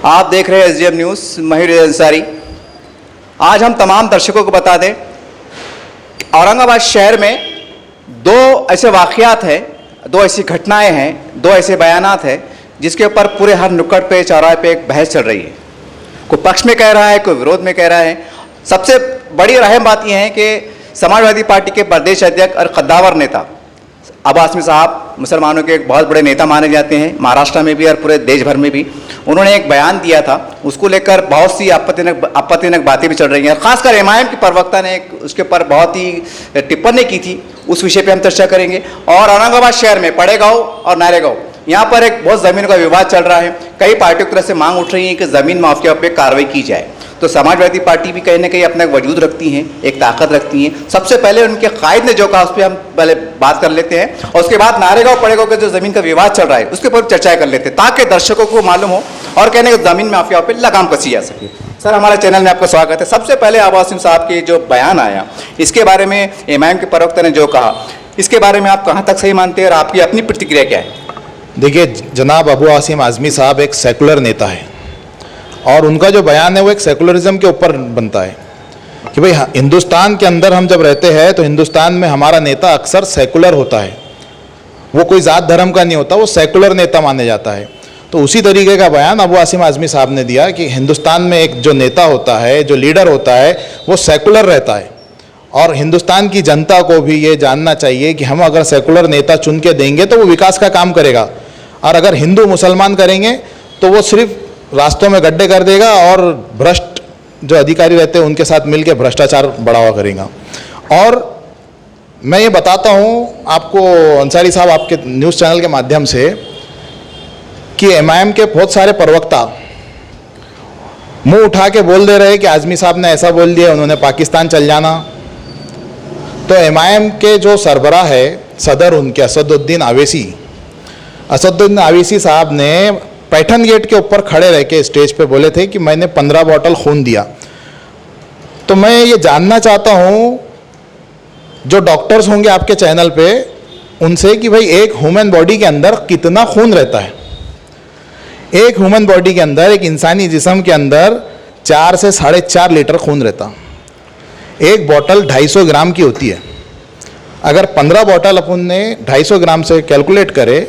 आप देख रहे हैं SDM न्यूज़, महिर अंसारी। आज हम तमाम दर्शकों को बता दें, औरंगाबाद शहर में दो ऐसे वाक़यात हैं, दो ऐसी घटनाएं हैं, दो ऐसे बयानात हैं जिसके ऊपर पूरे हर नुक्कड़ पे चौराहे पे एक बहस चल रही है। कोई पक्ष में कह रहा है, कोई विरोध में कह रहा है। सबसे बड़ी और अहम बात यह है कि समाजवादी पार्टी के प्रदेश अध्यक्ष और कद्दावर नेता अब्बास आज़मी साहब मुसलमानों के एक बहुत बड़े नेता माने जाते हैं, महाराष्ट्र में भी और पूरे देश भर में भी। उन्होंने एक बयान दिया था, उसको लेकर बहुत सी आपत्तिजनक बातें भी चल रही हैं। खासकर MIM की प्रवक्ता ने उसके ऊपर बहुत ही टिप्पणी की थी, उस विषय पे हम चर्चा करेंगे। और औरंगाबाद शहर में पड़ेगांव और नारेगांव, यहाँ पर एक बहुत ज़मीन का विवाद चल रहा है। कई पार्टियों की तरफ से मांग उठ रही है कि ज़मीन माफिया पर कार्रवाई की जाए। तो समाजवादी पार्टी भी कहीं ना कहीं अपना वजूद रखती हैं, एक ताकत रखती हैं। सबसे पहले उनके कायद ने जो कहा उस पर हम पहले बात कर लेते हैं, और उसके बाद नारेगांव पड़ेगांव के जो ज़मीन का विवाद चल रहा है उसके ऊपर चर्चा कर लेते हैं, ताकि दर्शकों को मालूम हो और कहने को ज़मीन माफिया पर लगाम कसी जा सके। सर, हमारे चैनल में आपका स्वागत है। सबसे पहले अब्बास आज़मी साहब के जो बयान आया, इसके बारे में MIM के प्रवक्ता ने जो कहा, इसके बारे में आप कहाँ तक सही मानते हैं और आपकी अपनी प्रतिक्रिया क्या है? देखिए, जनाब अब्बास आज़मी साहब एक सेकुलर नेता है और उनका जो बयान है वो एक सेकुलरिज्म के ऊपर बनता है कि भाई हिंदुस्तान के अंदर हम जब रहते हैं तो हिंदुस्तान में हमारा नेता अक्सर सेकुलर होता है, वो कोई ज़ात धर्म का नहीं होता, वो सेकुलर नेता माने जाता है। तो उसी तरीके का बयान अब्बास आज़मी साहब ने दिया कि हिंदुस्तान में एक जो नेता होता है, जो लीडर होता है, वो सेकुलर रहता है। और हिंदुस्तान की जनता को भी ये जानना चाहिए कि हम अगर सेकुलर नेता चुन के देंगे तो वो विकास का काम करेगा, और अगर हिंदू मुसलमान करेंगे तो वो सिर्फ रास्तों में गड्ढे कर देगा और भ्रष्ट जो अधिकारी रहते हैं उनके साथ मिलकर भ्रष्टाचार बढ़ावा करेगा। और मैं ये बताता हूँ आपको अंसारी साहब, आपके न्यूज़ चैनल के माध्यम से, कि MIM के बहुत सारे प्रवक्ता मुंह उठा के बोल दे रहे हैं कि आज़मी साहब ने ऐसा बोल दिया, उन्होंने पाकिस्तान चल जाना। तो MIM के जो सरबराह है, सदर उनके असदुद्दीन अवैसी साहब ने पैठन गेट के ऊपर खड़े रह के स्टेज पे बोले थे कि मैंने 15 बॉटल खून दिया। तो मैं ये जानना चाहता हूँ जो डॉक्टर्स होंगे आपके चैनल पे, उनसे कि भाई एक ह्यूमन बॉडी के अंदर कितना खून रहता है? एक ह्यूमन बॉडी के अंदर, एक इंसानी जिस्म के अंदर 4 से 4.5 लीटर खून रहता। एक बॉटल 250 ग्राम की होती है। अगर 15 बॉटल अपन ने 250 ग्राम से कैलकुलेट करे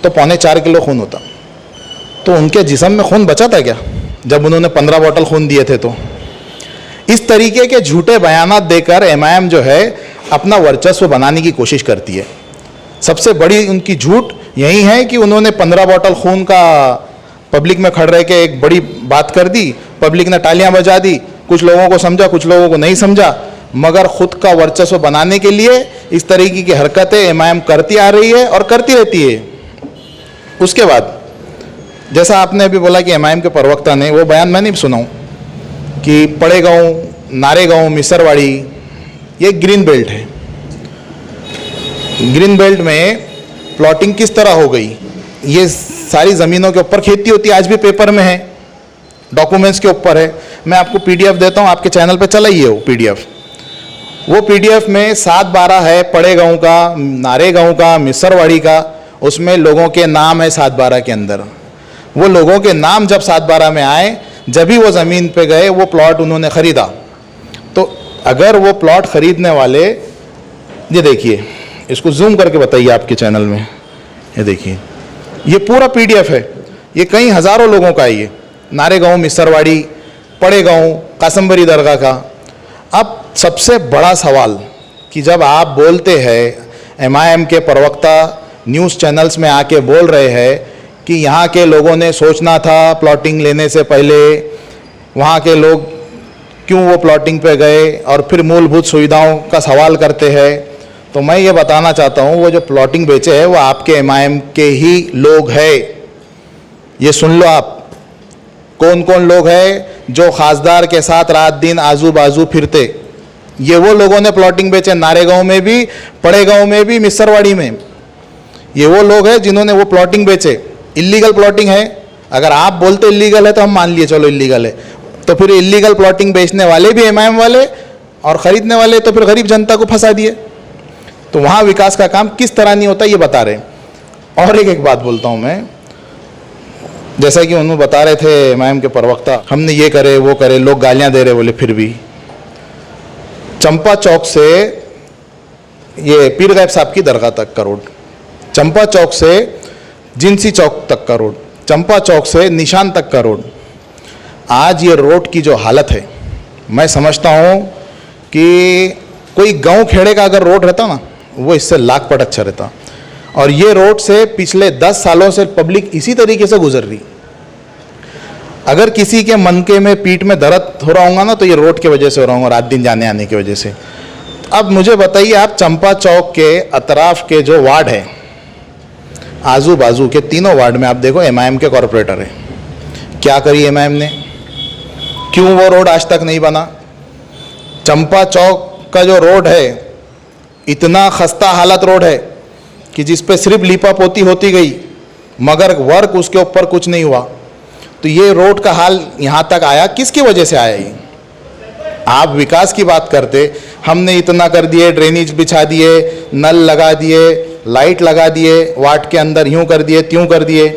तो 3.25 किलो खून होता। तो उनके जिस्म में खून बचा था क्या जब उन्होंने 15 बॉटल खून दिए थे? तो इस तरीके के झूठे बयानात देकर MIM जो है अपना वर्चस्व बनाने की कोशिश करती है। सबसे बड़ी उनकी झूठ यही है कि उन्होंने 15 बॉटल खून का पब्लिक में खड़ रह के एक बड़ी बात कर दी, पब्लिक ने तालियां बजा दी, कुछ लोगों को समझा, कुछ लोगों को नहीं समझा, मगर खुद का वर्चस्व बनाने के लिए इस तरीके की हरकतें MIM करती आ रही है और करती रहती है। उसके बाद जैसा आपने अभी बोला कि MIM के प्रवक्ता ने, वो बयान मैं नहीं सुनाऊं कि पड़ेगांव, नारेगांव, मिसरवाड़ी, ये ग्रीन बेल्ट है। ग्रीन बेल्ट में प्लॉटिंग किस तरह हो गई? ये सारी ज़मीनों के ऊपर खेती होती है, आज भी पेपर में है, डॉक्यूमेंट्स के ऊपर है। मैं आपको PDF देता हूँ, आपके चैनल पे चला ही है वो PDF। वो PDF में 7/12 है पड़ेगांव का, नारेगांव का, मिसरवाड़ी का, उसमें लोगों के नाम है 7/12 के अंदर। वो लोगों के नाम जब 7/12 में आए, जब ही वो ज़मीन पे गए, वो प्लॉट उन्होंने ख़रीदा। तो अगर वो प्लॉट ख़रीदने वाले, ये देखिए, इसको जूम करके बताइए आपके चैनल में, ये देखिए, ये पूरा PDF है, ये कई हज़ारों लोगों का है। ये नारेगांव, मिसरवाड़ी, पड़ेगांव, कासम्बरी दरगाह का। अब सबसे बड़ा सवाल कि जब आप बोलते हैं, MIM के प्रवक्ता न्यूज़ चैनल्स में आके बोल रहे हैं कि यहाँ के लोगों ने सोचना था प्लॉटिंग लेने से पहले, वहाँ के लोग क्यों वो प्लॉटिंग पे गए, और फिर मूलभूत सुविधाओं का सवाल करते हैं। तो मैं ये बताना चाहता हूँ, वो जो प्लॉटिंग बेचे हैं वो आपके MIM के ही लोग हैं। ये सुन लो आप, कौन कौन लोग हैं जो खासदार के साथ रात दिन आजू बाजू फिरते, ये वो लोगों ने प्लॉटिंग बेचे। नारेगांव में भी, पड़ेगांव में भी, मिसरवाड़ी में, ये वो लोग हैं जिन्होंने वो प्लॉटिंग बेचे। इलीगल प्लॉटिंग है, अगर आप बोलते इलीगल है तो हम मान लिए चलो इलीगल है, तो फिर इलीगल प्लॉटिंग बेचने वाले भी MIM वाले और ख़रीदने वाले तो फिर गरीब जनता को फंसा दिए। तो वहाँ विकास का काम किस तरह नहीं होता ये बता रहे हैं। और एक बात बोलता हूँ मैं, जैसा कि उन्होंने बता रहे थे एमआईएम के प्रवक्ता, हमने ये करे वो करे, लोग गालियां दे रहे बोले, फिर भी चंपा चौक से ये पीर गायब साहब की दरगाह तक का रोड, चंपा चौक से जिनसी चौक तक का रोड, चंपा चौक से निशान तक का रोड, आज ये रोड की जो हालत है, मैं समझता हूँ कि कोई गांव खेड़े का अगर रोड रहता ना, वो इससे लाख पट अच्छा रहता। और ये रोड से पिछले 10 सालों से पब्लिक इसी तरीके से गुजर रही। अगर किसी के मनके में पीठ में दर्द हो रहा होगा ना, तो ये रोड की वजह से हो रहा होगा, रात दिन जाने आने की वजह से। अब मुझे बताइए, आप चंपा चौक के अतराफ के जो वार्ड है, आजू बाजू के तीनों वार्ड में आप देखो एमआईएम के कॉरपोरेटर है। क्या करी एमआईएम ने? क्यों वो रोड आज तक नहीं बना? चंपा चौक का जो रोड है, इतना खस्ता हालत रोड है कि जिस पे सिर्फ लीपा पोती होती गई, मगर वर्क उसके ऊपर कुछ नहीं हुआ। तो ये रोड का हाल यहाँ तक आया, किसकी वजह से आया ये? आप विकास की बात करते, हमने इतना कर दिए, ड्रेनेज बिछा दिए, नल लगा दिए, लाइट लगा दिए, वार्ड के अंदर यूँ कर दिए, त्यों कर दिए,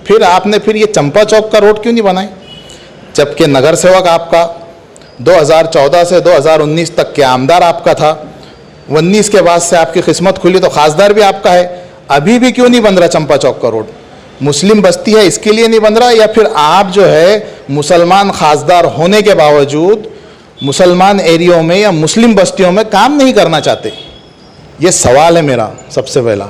फिर आपने फिर ये चंपा चौक का रोड क्यों नहीं बनाए? जबकि नगर सेवक आपका 2014 से 2019 तक के आमदार आपका था, 19 के बाद से आपकी किस्मत खुली तो खासदार भी आपका है। अभी भी क्यों नहीं बन रहा चंपा चौक का रोड? मुस्लिम बस्ती है इसके लिए नहीं बन रहा, या फिर आप जो है मुसलमान खासदार होने के बावजूद मुसलमान एरियो में या मुस्लिम बस्तियों में काम नहीं करना चाहते? ये सवाल है मेरा सबसे पहला।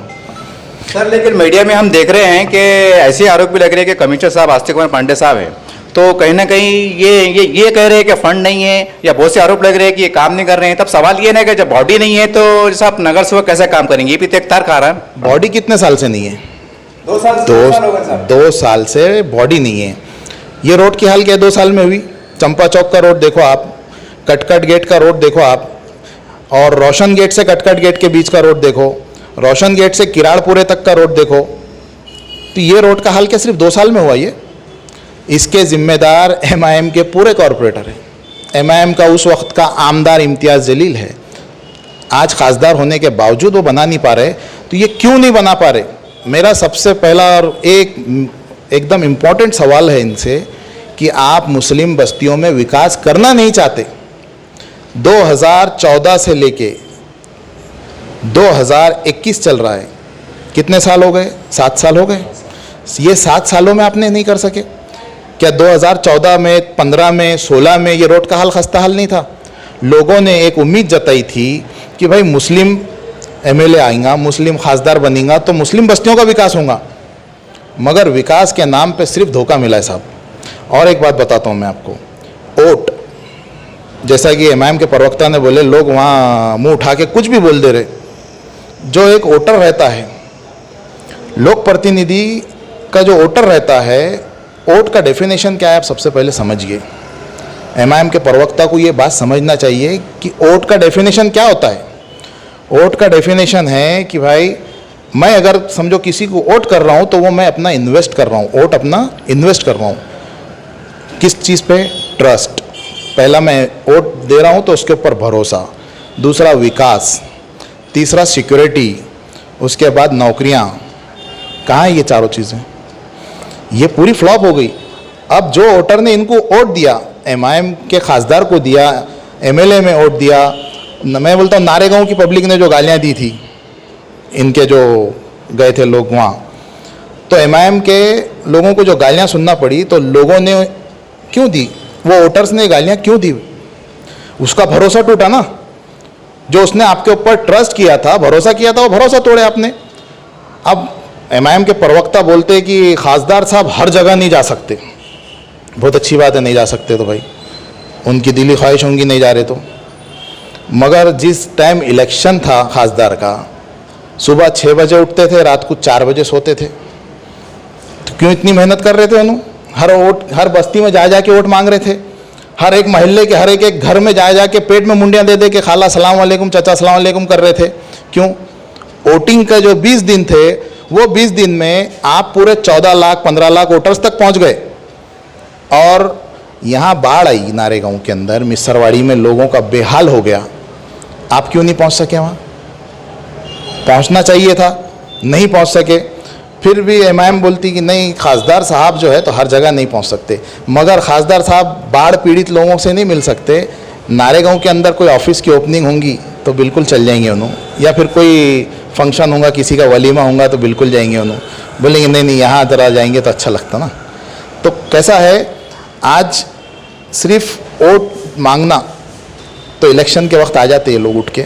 सर, लेकिन मीडिया में हम देख रहे हैं कि ऐसे आरोप भी लग रहे हैं कि कमिश्नर साहब आस्तिक कुमार पांडे साहब हैं, तो कहीं ना कहीं ये कह रहे हैं कि फंड नहीं है, या बहुत से आरोप लग रहे हैं कि ये काम नहीं कर रहे हैं। तब सवाल ये ना कि जब बॉडी नहीं है तो जैसे आप नगर सेवक कैसे काम करेंगे? ये भी तो एक तार खा रहा है। बॉडी कितने साल से नहीं है? 2 साल से 2 साल से बॉडी नहीं है। ये रोड की हाल क्या 2 साल में हुई? चंपा चौक का रोड देखो आप, कटकट गेट का रोड देखो आप, और रोशन गेट से कटकट गेट के बीच का रोड देखो, रोशन गेट से किराड़पुरे तक का रोड देखो। तो ये रोड का हाल क्या सिर्फ 2 साल में हुआ? ये इसके जिम्मेदार एमआईएम के पूरे कॉरपोरेटर हैं। एमआईएम का उस वक्त का आमदार इम्तियाज़ जलील है। आज खासदार होने के बावजूद वो बना नहीं पा रहे, तो ये क्यों नहीं बना पा रहे? मेरा सबसे पहला और एकदम इम्पॉर्टेंट सवाल है इनसे कि आप मुस्लिम बस्तियों में विकास करना नहीं चाहते। 2014 से लेके 2021 चल रहा है, कितने साल हो गए? 7 साल हो गए। ये 7 सालों में आपने नहीं कर सके क्या? 2014 में, 15 में, 16 में ये रोड का हाल खस्ता हाल नहीं था? लोगों ने एक उम्मीद जताई थी कि भाई मुस्लिम एमएलए आएगा, मुस्लिम खासदार बनेगा तो मुस्लिम बस्तियों का विकास होगा, मगर विकास के नाम पे सिर्फ धोखा मिला है साहब। और एक बात बताता हूँ मैं आपको, ओट, जैसा कि एमआईएम के प्रवक्ता ने बोले, लोग वहाँ मुंह उठा के कुछ भी बोल दे रहे। जो एक वोटर रहता है, लोक प्रतिनिधि का जो वोटर रहता है, वोट का डेफिनेशन क्या है आप सबसे पहले समझिए। एमआईएम के प्रवक्ता को ये बात समझना चाहिए कि वोट का डेफिनेशन क्या होता है। वोट का डेफिनेशन है कि भाई मैं अगर समझो किसी को वोट कर रहा हूँ तो वो मैं अपना इन्वेस्ट कर रहा हूँ, वोट अपना इन्वेस्ट कर रहा हूँ। किस चीज़ पे? ट्रस्ट। पहला मैं वोट दे रहा हूँ तो उसके ऊपर भरोसा, दूसरा विकास, तीसरा सिक्योरिटी, उसके बाद नौकरियाँ। कहाँ है ये चारों चीज़ें? ये पूरी फ्लॉप हो गई। अब जो वोटर ने इनको वोट दिया, एमआईएम के खासदार को दिया, एमएलए में वोट दिया, मैं बोलता हूँ नारेगांव की पब्लिक ने जो गालियाँ दी थी, इनके जो गए थे लोग वहाँ, तो एमआईएम के लोगों को जो गालियाँ सुनना पड़ी, तो लोगों ने क्यों दी? वो वोटर्स ने गालियाँ क्यों दी? उसका भरोसा टूटा ना। जो उसने आपके ऊपर ट्रस्ट किया था, भरोसा किया था, वो भरोसा तोड़े आपने। अब एमआईएम के प्रवक्ता बोलते हैं कि खासदार साहब हर जगह नहीं जा सकते। बहुत अच्छी बात है, नहीं जा सकते तो भाई उनकी दिली ख्वाहिश होंगी, नहीं जा रहे तो। मगर जिस टाइम इलेक्शन था खासदार का, सुबह 6 बजे उठते थे, रात को 4 बजे सोते थे, तो क्यों इतनी मेहनत कर रहे थे उन्होंने? हर बस्ती में जा के वोट मांग रहे थे, हर एक मोहल्ले के हर एक घर में जा के पेट में मुंडियाँ दे के खाला सलाम वालेकुम, चाचा सलाम वालेकुम कर रहे थे। क्यों? वोटिंग का जो 20 दिन थे, वो 20 दिन में आप पूरे 14 लाख 15 लाख वोटर्स तक पहुंच गए। और यहाँ बाढ़ आई नारेगांव के अंदर, मिसरवाड़ी में लोगों का बेहाल हो गया। आप क्यों नहीं पहुंच सके? वहाँ पहुंचना चाहिए था, नहीं पहुंच सके। फिर भी एमआईएम बोलती कि नहीं, खासदार साहब जो है तो हर जगह नहीं पहुंच सकते, मगर खासदार साहब बाढ़ पीड़ित लोगों से नहीं मिल सकते। नारेगांव के अंदर कोई ऑफिस की ओपनिंग होंगी तो बिल्कुल चल जाएंगे उन्होंने, या फिर कोई फंक्शन होगा, किसी का वलीमा होगा तो बिल्कुल जाएंगे उन्होंने, बोलेंगे नहीं नहीं यहाँ जरा जाएंगे तो अच्छा लगता ना। तो कैसा है, आज सिर्फ वोट मांगना, तो इलेक्शन के वक्त आ जाते हैं लोग उठ के,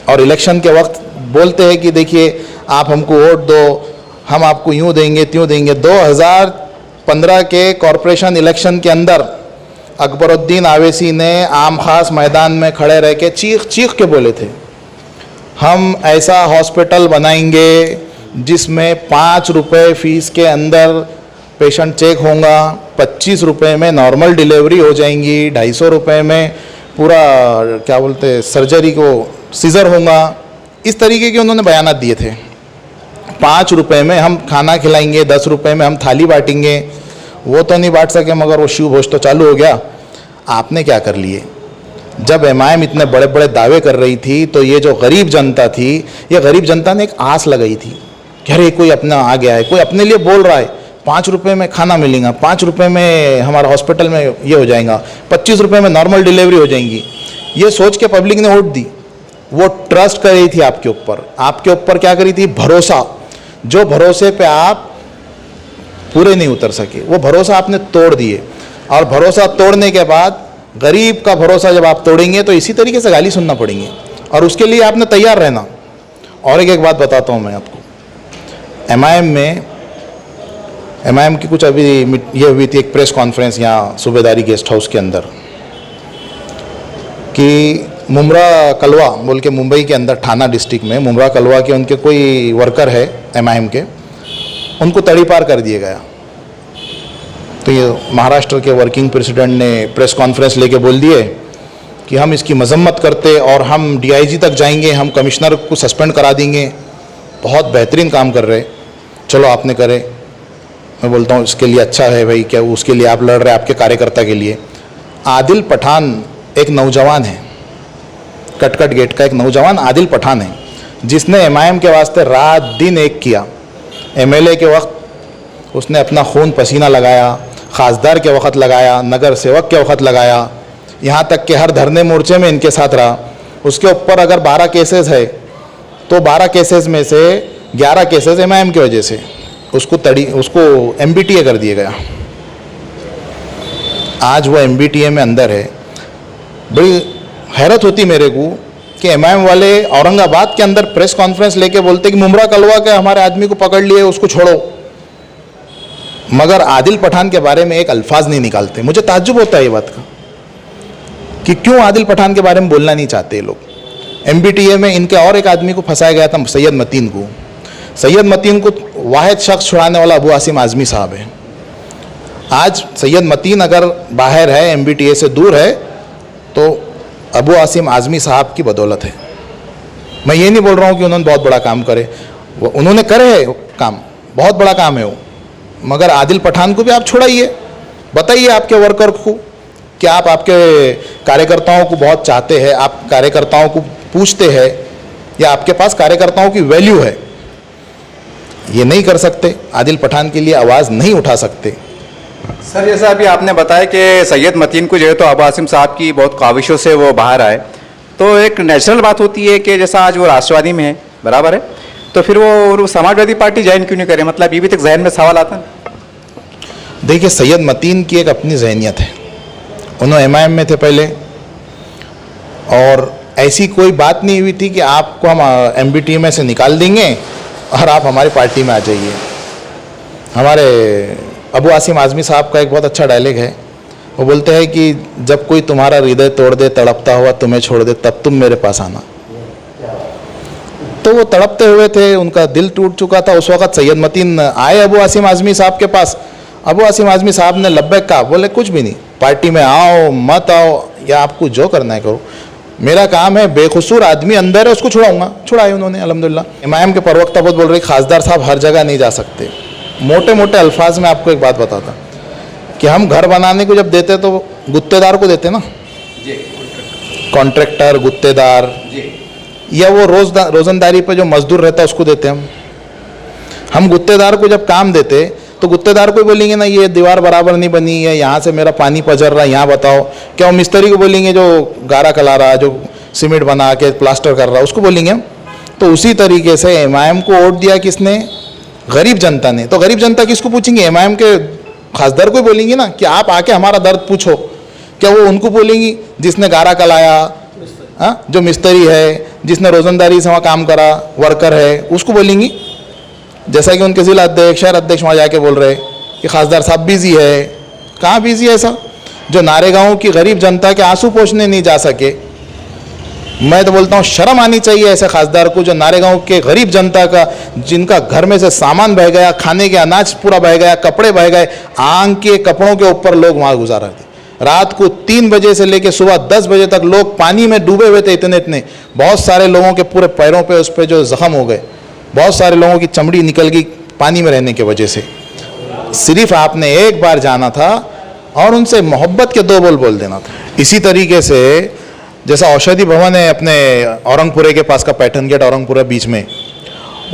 और इलेक्शन के वक्त बोलते हैं कि देखिए आप हमको वोट दो, हम आपको यूँ देंगे त्यों देंगे। 2015 के कॉरपोरेशन इलेक्शन के अंदर अकबरुद्दीन आवेसी ने आम खास मैदान में खड़े रह के चीख चीख के बोले थे, हम ऐसा हॉस्पिटल बनाएंगे जिसमें 5 रुपये फीस के अंदर पेशेंट चेक होगा, 25 रुपये में नॉर्मल डिलीवरी हो जाएंगी, 250 रुपये में पूरा क्या बोलते सर्जरी को सीजर होगा। इस तरीके के उन्होंने बयानात दिए थे। 5 रुपये में हम खाना खिलाएंगे, 10 रुपये में हम थाली बांटेंगे। वो तो नहीं बांट सके, मगर वो शिव भोज तो चालू हो गया। आपने क्या कर लिए? जब एमआईएम इतने बड़े बड़े दावे कर रही थी तो ये जो गरीब जनता थी, ये गरीब जनता ने एक आस लगाई थी कि अरे कोई अपना आ गया है, कोई अपने लिए बोल रहा है, 5 रुपये में खाना मिलेगा, 5 रुपये में हमारा हॉस्पिटल में ये हो जाएगा, 25 रुपये में नॉर्मल डिलीवरी हो जाएंगी। ये सोच के पब्लिक ने वोट दी। वो ट्रस्ट कर रही थी आपके ऊपर। आपके ऊपर क्या करी थी? भरोसा। जो भरोसे पे आप पूरे नहीं उतर सके, वो भरोसा आपने तोड़ दिए। और भरोसा तोड़ने के बाद, गरीब का भरोसा जब आप तोड़ेंगे तो इसी तरीके से गाली सुनना पड़ेंगे, और उसके लिए आपने तैयार रहना। और एक बात बताता हूँ मैं आपको, एमआईएम की कुछ अभी ये हुई थी एक प्रेस कॉन्फ्रेंस यहाँ सूबेदारी गेस्ट हाउस के अंदर, कि मुमरा कलवा बोल के मुंबई के अंदर ठाना डिस्ट्रिक्ट में मुमरा कलवा के उनके कोई वर्कर है एमआईएम के, उनको तड़ीपार कर दिया गया। तो ये महाराष्ट्र के वर्किंग प्रेसिडेंट ने प्रेस कॉन्फ्रेंस लेके बोल दिए कि हम इसकी मजम्मत करते और हम डीआईजी तक जाएंगे, हम कमिश्नर को सस्पेंड करा देंगे। बहुत बेहतरीन काम कर रहे, चलो आपने करे, मैं बोलता हूँ इसके लिए अच्छा है भाई, क्या उसके लिए आप लड़ रहे हैं आपके कार्यकर्ता के लिए। आदिल पठान एक नौजवान है, कटकट गेट का एक नौजवान आदिल पठान है, जिसने एमआईएम के वास्ते रात दिन एक किया। एमएलए के वक्त उसने अपना खून पसीना लगाया, खासदार के वक्त लगाया, नगर सेवक के वक्त लगाया, यहाँ तक कि हर धरने मोर्चे में इनके साथ रहा। उसके ऊपर अगर 12 केसेस है तो 12 केसेस में से 11 केसेस एमआईएम की वजह से उसको एमबीटीए कर दिया गया। आज वो एमबीटीए में अंदर है। बड़ी हैरत होती मेरे को कि एमआईएम वाले औरंगाबाद के अंदर प्रेस कॉन्फ्रेंस लेके बोलते कि मुमरा कलवा के हमारे आदमी को पकड़ लिए, उसको छोड़ो, मगर आदिल पठान के बारे में एक अल्फाज नहीं निकालते। मुझे ताज्जुब होता है ये बात का कि क्यों आदिल पठान के बारे में बोलना नहीं चाहते लोग। एमबीटीए में इनके और एक आदमी को फंसाया गया था, सैयद मतीन को। सैयद मतीन को वाहिद शख्स छुड़ाने वाला अबू आसिम आज़मी साहब है। आज सैयद मतीन अगर बाहर है, एमबीटीए से दूर है, तो अबू आसिम आज़मी साहब की बदौलत है। मैं ये नहीं बोल रहा हूँ कि उन्होंने बहुत बड़ा काम करे, वो उन्होंने करे है काम, बहुत बड़ा काम है वो, मगर आदिल पठान को भी आप छुड़ाइए। बताइए आपके वर्कर को कि आप आपके कार्यकर्ताओं को बहुत चाहते हैं, आप कार्यकर्ताओं को पूछते हैं, या आपके पास कार्यकर्ताओं की वैल्यू है। ये नहीं कर सकते, आदिल पठान के लिए आवाज़ नहीं उठा सकते। सर, जैसा अभी आपने बताया कि सैयद मतीन को जो है तो अबू आसिम साहब की बहुत काविशों से वो बाहर आए, तो एक नेचुरल बात होती है कि जैसा आज वो राष्ट्रवादी में है, बराबर है, तो फिर वो समाजवादी पार्टी ज्वाइन क्यों नहीं करे? मतलब ये भी तक जहन में सवाल आता है। देखिए, सैयद मतीन की एक अपनी जहनियत है। उन्होंने एमआईएम में थे पहले, और ऐसी कोई बात नहीं हुई थी कि आपको हम एमबीटी में से निकाल देंगे और आप हमारी पार्टी में आ जाइए। हमारे अबू आसिम आज़मी साहब का एक बहुत अच्छा डायलॉग है, वो बोलते हैं कि जब कोई तुम्हारा हृदय तोड़ दे, तड़पता हुआ तुम्हें छोड़ दे, तब तुम मेरे पास आना। तो वो तड़पते हुए थे, उनका दिल टूट चुका था। उस वक़्त सैयद मतीन आए अबू आसिम आज़मी साहब के पास। अबू आसिम आज़मी साहब ने लब्बैक कहा, बोले कुछ भी नहीं, पार्टी में आओ मत आओ, या आपको जो करना है करो, मेरा काम है, बेकसूर आदमी अंदर है उसको छुड़ाऊंगा। छुड़ाए उन्होंने अल्हम्दुलिल्लाह। एमआईएम के प्रवक्ता बहुत बोल रहे, खासदार साहब हर जगह नहीं जा सकते। मोटे मोटे अल्फाज में आपको एक बात बताता कि हम घर बनाने को जब देते तो गुत्तेदार को देते ना, कॉन्ट्रैक्टर, गुत्तेदार, या वो रोजंदारी पे जो मजदूर रहता है उसको देते हम। हम गुत्तेदार को जब काम देते तो गुत्तेदार को बोलेंगे ना ये दीवार बराबर नहीं बनी है, यहाँ से मेरा पानी पजर रहा है, यहाँ बताओ। क्या वो मिस्त्री को बोलेंगे जो गारा कला रहा है, जो सीमेंट बना के प्लास्टर कर रहा है, उसको बोलेंगे हम? तो उसी तरीके से एमआईएम को वोट दिया किसने? गरीब जनता ने। तो गरीब जनता किसको पूछेंगे? एमआईएम के खासदार को बोलेंगी ना कि आप आके हमारा दर्द पूछो। क्या वो उनको बोलेंगी जिसने गारा कलाया, जो मिस्त्री है, जिसने रोजंदारी से वहाँ काम करा, वर्कर है, उसको बोलेंगी? जैसा कि उनके जिला अध्यक्ष, शहर अध्यक्ष वहाँ जाके बोल रहे कि खासदार साहब बिजी है। कहाँ बिजी है? ऐसा जो नारेगांव की गरीब जनता के आंसू पोंछने नहीं जा सके। मैं तो बोलता हूँ शर्म आनी चाहिए ऐसे खासदार को जो नारेगांव के गरीब जनता का, जिनका घर में से सामान बह गया, खाने के अनाज पूरा बह गया, कपड़े बह गए, आंग के कपड़ों के ऊपर लोग वहाँ गुजारा थे। रात को 3 बजे से लेकर सुबह 10 बजे तक लोग पानी में डूबे हुए थे, इतने। बहुत सारे लोगों के पूरे पैरों पे उस पर जो जख्म हो गए, बहुत सारे लोगों की चमड़ी निकल गई पानी में रहने की वजह से। सिर्फ आपने एक बार जाना था और उनसे मोहब्बत के 2 बोल बोल देना था। इसी तरीके से जैसा औषधि भवन है अपने औरंगपुरे के पास का, पैटर्न गेट औरंगपुरा बीच में,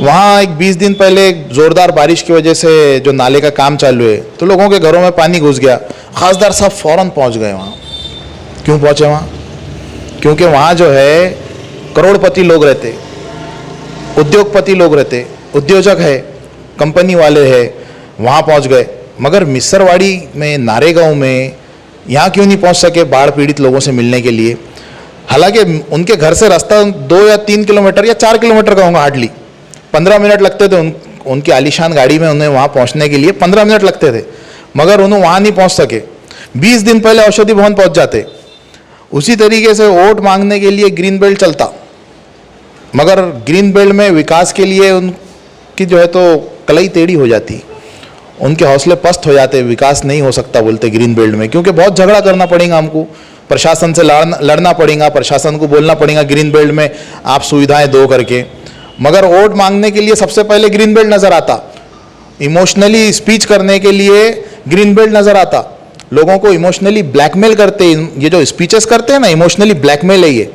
वहाँ एक 20 दिन पहले एक ज़ोरदार बारिश की वजह से जो नाले का काम चालू है तो लोगों के घरों में पानी घुस गया। खासदार साहब फ़ौरन पहुँच गए वहाँ। क्यों पहुँचे वहाँ? क्योंकि वहाँ जो है करोड़पति लोग रहते, उद्योगपति लोग रहते, उद्योजक है, कंपनी वाले हैं, वहाँ पहुँच गए। मगर मिसरवाड़ी में, नारेगांव में यहाँ क्यों नहीं पहुँच सके बाढ़ पीड़ित लोगों से मिलने के लिए? हालांकि उनके घर से रास्ता 2 या 3 किलोमीटर या 4 किलोमीटर का होगा, हार्डली 15 मिनट लगते थे उनकी आलीशान गाड़ी में उन्हें वहाँ पहुँचने के लिए 15 मिनट लगते थे, मगर उन्हें वहाँ नहीं पहुँच सके। 20 दिन पहले औषधि भवन पहुँच जाते। उसी तरीके से वोट मांगने के लिए ग्रीन बेल्ट चलता, मगर ग्रीन बेल्ट में विकास के लिए उनकी जो है तो कलाई टेढ़ी हो जाती, उनके हौसले पस्त हो जाते, विकास नहीं हो सकता बोलते ग्रीन बेल्ट में, क्योंकि बहुत झगड़ा करना पड़ेगा हमको, प्रशासन से लड़ना पड़ेगा, प्रशासन को बोलना पड़ेगा ग्रीन बेल्ट में आप सुविधाएं दो करके। मगर वोट मांगने के लिए सबसे पहले ग्रीन बेल्ट नज़र आता, इमोशनली स्पीच करने के लिए ग्रीन बेल्ट नज़र आता, लोगों को इमोशनली ब्लैकमेल करते। ये जो स्पीचेस करते हैं ना, इमोशनली ब्लैकमेल है, ये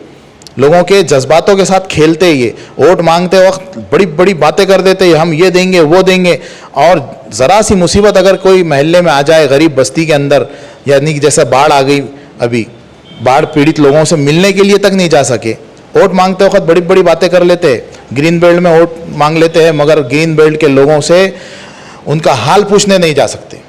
लोगों के जज्बातों के साथ खेलते हैं। ये वोट मांगते वक्त बड़ी बड़ी बातें कर देते हैं, हम ये देंगे वो देंगे, और ज़रा सी मुसीबत अगर कोई महल्ले में आ जाए गरीब बस्ती के अंदर, यानी कि जैसे बाढ़ आ गई, अभी बाढ़ पीड़ित लोगों से मिलने के लिए तक नहीं जा सके, वोट मांगते वक्त बड़ी बड़ी बातें कर लेते हैं, ग्रीन बेल्ट में वोट मांग लेते हैं, मगर ग्रीन बेल्ट के लोगों से उनका हाल पूछने नहीं जा सकते।